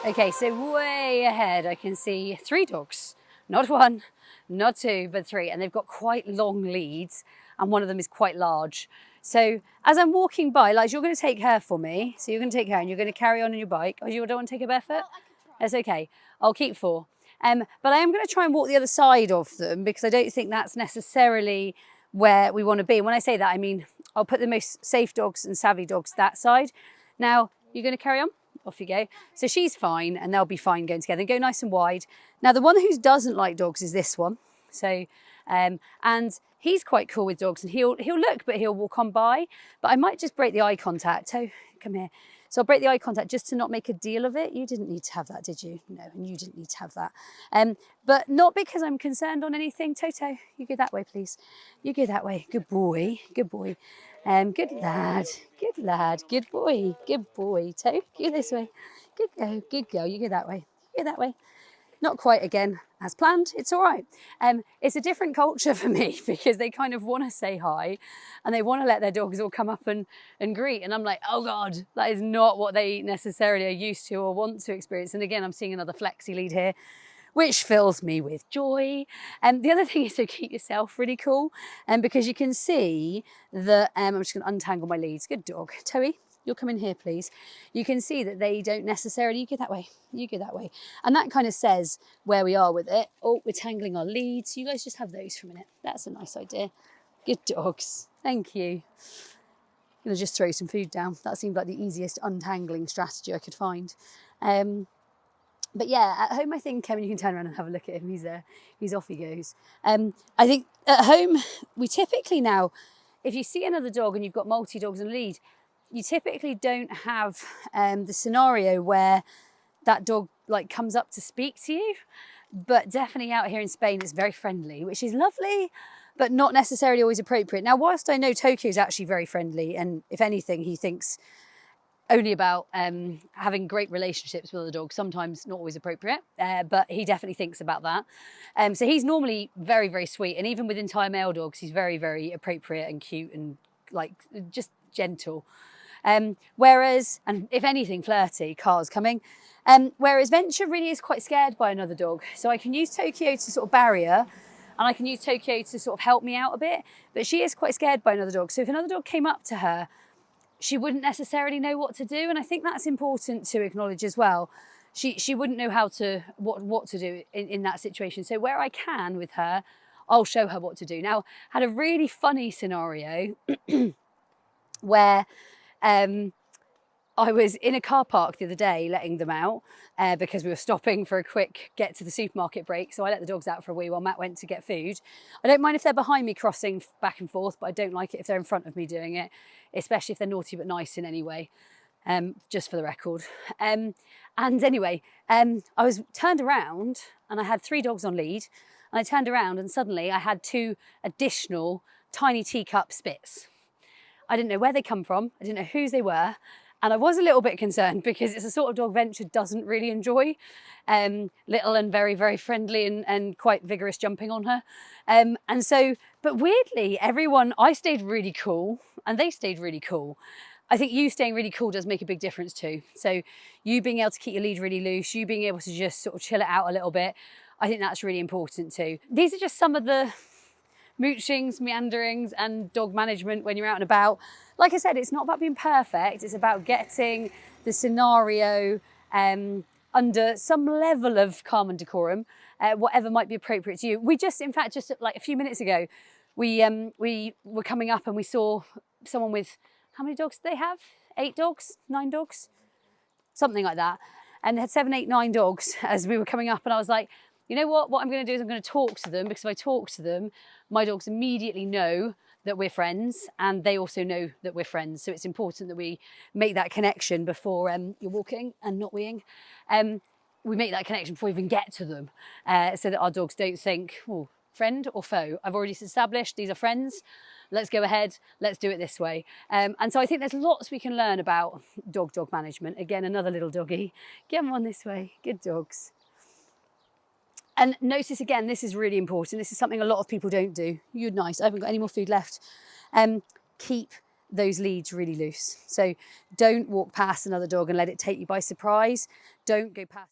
Okay, so way ahead I can see 3 dogs. Not 1, not 2, but 3. And they've got quite long leads and one of them is quite large. So as I'm walking by, like, you're going to take her for me. So you're going to take her and you're going to carry on your bike. Oh, you don't want to take her barefoot? Well, I can try. That's okay. I'll keep 4. But I am going to try and walk the other side of them because I don't think that's necessarily where we want to be. And when I say that, I mean, I'll put the most safe dogs and savvy dogs that side. Now, you're going to carry on? Off you go. So she's fine and they'll be fine going together and go nice and wide. Now, the one who doesn't like dogs is this one. So, and he's quite cool with dogs and he'll look, but he'll walk on by. But I might just break the eye contact. Toe, come here. So I'll break the eye contact just to not make a deal of it. You didn't need to have that, did you? No, and you didn't need to have that. But not because I'm concerned on anything. Toto, you go that way, please. You go that way. Good boy, good boy. Good lad, good lad, good boy, good boy. Toe, go this way. Good girl, you go that way. You go that way. Not quite again as planned, it's all right. It's a different culture for me because they kind of want to say hi and they want to let their dogs all come up and greet. And I'm like, oh God, that is not what they necessarily are used to or want to experience. And again, I'm seeing another flexi-lead here, which fills me with joy. And the other thing is to keep yourself really cool. And because you can see that, I'm just gonna untangle my leads. Good dog. Toey, you'll come in here, please. You can see that they don't necessarily, you go that way, you go that way. And that kind of says where we are with it. Oh, we're tangling our leads. You guys just have those for a minute. That's a nice idea. Good dogs. Thank you. I'm gonna just throw some food down. That seemed like the easiest untangling strategy I could find. But yeah, at home, I think, you can turn around and have a look at him. He's off he goes. I think at home, we typically now, if you see another dog and you've got multi-dogs and lead, you typically don't have the scenario where that dog like comes up to speak to you. But definitely out here in Spain, it's very friendly, which is lovely, but not necessarily always appropriate. Now, whilst I know Tokyo is actually very friendly, and if anything, he thinks only about having great relationships with other dogs, sometimes not always appropriate, but he definitely thinks about that. So he's normally very, very sweet. And even with entire male dogs, he's very, very appropriate and cute and like just gentle. Whereas, and if anything, flirty, cars coming. Whereas Venture really is quite scared by another dog. So I can use Tokyo to sort of barrier and I can use Tokyo to sort of help me out a bit, but she is quite scared by another dog. So if another dog came up to her, she wouldn't necessarily know what to do. And I think that's important to acknowledge as well. She wouldn't know how to, what to do in that situation. So where I can with her, I'll show her what to do. Now, had a really funny scenario where I was in a car park the other day letting them out because we were stopping for a quick get to the supermarket break. So I let the dogs out for a wee while Matt went to get food. I don't mind if they're behind me crossing back and forth, but I don't like it if they're in front of me doing it, especially if they're naughty but nice in any way, just for the record. And anyway, I was turned around and I had 3 dogs on lead and I turned around and suddenly I had 2 additional tiny teacup spits. I didn't know where they come from. I didn't know whose they were. And I was a little bit concerned because it's a sort of dog Venture doesn't really enjoy. Little and very, very friendly and quite vigorous jumping on her. And so, but weirdly, I stayed really cool and they stayed really cool. I think you staying really cool does make a big difference too. So you being able to keep your lead really loose, you being able to just sort of chill it out a little bit, I think that's really important too. These are just some of the moochings, meanderings and dog management when you're out and about. Like I said, it's not about being perfect, it's about getting the scenario under some level of calm and decorum, whatever might be appropriate to you. We just, in fact, just like a few minutes ago, we were coming up and we saw someone with, how many dogs do they have? 8 dogs? 9 dogs? Something like that. And they had 7, 8, 9 dogs as we were coming up and I was like, you know what I'm going to do is I'm going to talk to them because if I talk to them, my dogs immediately know that we're friends and they also know that we're friends. So it's important that we make that connection before you're walking and not weeing. We make that connection before we even get to them so that our dogs don't think, oh, friend or foe. I've already established these are friends. Let's go ahead. Let's do it this way. And so I think there's lots we can learn about dog management. Again, another little doggy. Get them on this way. Good dogs. And notice again, this is really important. This is something a lot of people don't do. You're nice. I haven't got any more food left. Keep those leads really loose. So don't walk past another dog and let it take you by surprise. Don't go past